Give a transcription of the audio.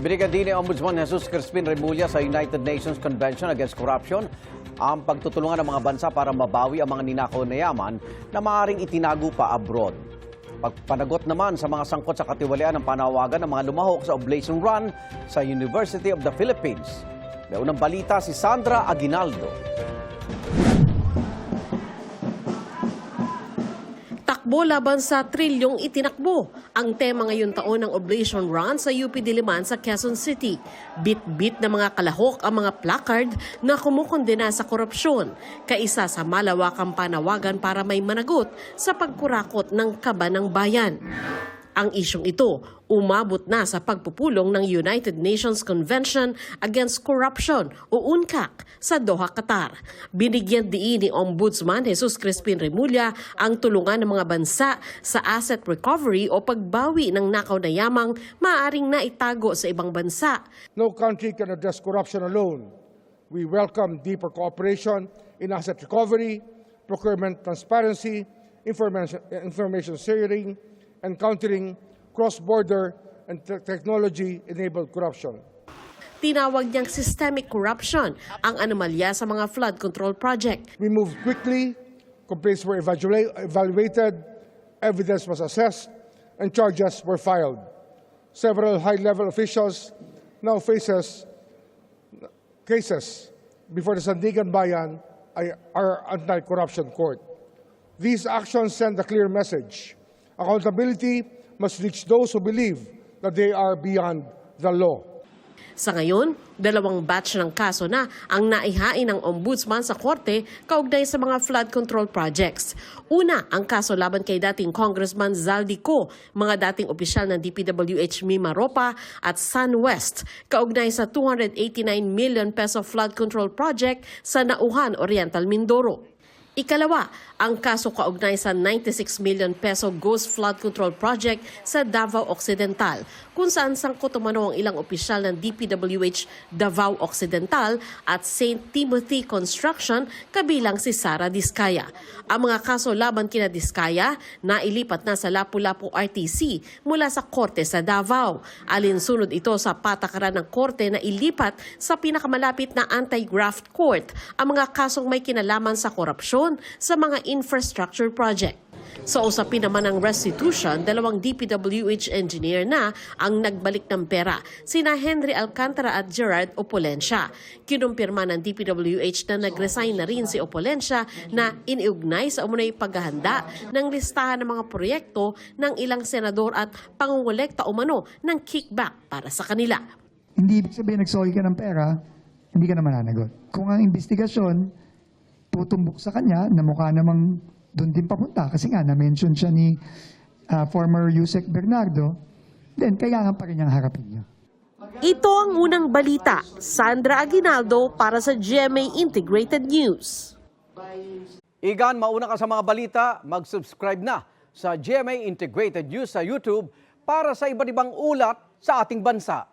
Binigyan din ni Ombudsman Jesus Crispin Remulla sa United Nations Convention Against Corruption ang pagtutulungan ng mga bansa para mabawi ang mga ninakaw na yaman na maaaring itinago pa abroad. Pagpanagot naman sa mga sangkot sa katiwalian ng panawagan ng mga lumahok sa Oblation Run sa University of the Philippines. May unang balita si Sandra Aguinaldo. Takbo laban sa trilyong itinakbo. Ang tema ngayon taon ng Oblation Run sa UP Diliman sa Quezon City. Bit-bit na mga kalahok ang mga placard na kumukondena sa korupsyon. Kaisa sa malawakang panawagan para may managot sa pagkurakot ng kaba ng bayan. Ang isyong ito, umabot na sa pagpupulong ng United Nations Convention Against Corruption o UNCAC sa Doha, Qatar. Binigyan diin ni Ombudsman Jesus Crispin Remulla ang tulungan ng mga bansa sa asset recovery o pagbawi ng nakaw na yamang maaaring naitago sa ibang bansa. No country can address corruption alone. We welcome deeper cooperation in asset recovery, procurement transparency, information sharing, and countering cross-border and technology-enabled corruption. Tinawag niyang systemic corruption ang anomalya sa mga flood control project. We moved quickly, complaints were evaluated, evidence was assessed, and charges were filed. Several high-level officials now faces cases before the Sandigan Bayan, our anti-corruption court. These actions send a clear message. Accountability must reach those who believe that they are beyond the law. Sa ngayon, 2 batch ng kaso na ang naihain ng ombudsman sa korte kaugnay sa mga flood control projects. Una, ang kaso laban kay dating Congressman Zaldico, mga dating opisyal ng DPWH Mima Ropa at SunWest, kaugnay sa 289 million peso flood control project sa Nauhan, Oriental Mindoro. Ikalawa, ang kaso kaugnay sa 96 million peso Ghost Flood Control Project sa Davao Occidental, kung saan sangkot umano ang ilang opisyal ng DPWH Davao Occidental at St. Timothy Construction kabilang si Sara Diskaya. Ang mga kaso laban kina Diskaya nailipat na sa Lapu-Lapu RTC mula sa korte sa Davao. Alinsunod ito sa patakaran ng korte na ilipat sa pinakamalapit na anti-graft court ang mga kasong may kinalaman sa korupsyon sa mga infrastructure project. Sa usapin naman ng restitution, 2 DPWH engineer na ang nagbalik ng pera, sina Henry Alcantara at Gerard Opolencia. Kinumpirma ng DPWH na nag-resign na rin si Opolencia na iniugnay sa umunay paghahanda ng listahan ng mga proyekto ng ilang senador at pangungulekta umano ng kickback para sa kanila. Hindi ibig sabihin nagsoy ka ng pera, hindi ka naman mananagot. Kung ang investigasyon tutumbok sa kanya na mukha namang doon din papunta kasi nga na-mention siya ni former Yusek Bernardo, then kailangan pa rin niyang harapin niya. Ito ang unang balita. Sandra Aguinaldo para sa GMA Integrated News. Igan, mauna ka sa mga balita, mag-subscribe na sa GMA Integrated News sa YouTube para sa iba't ibang ulat sa ating bansa.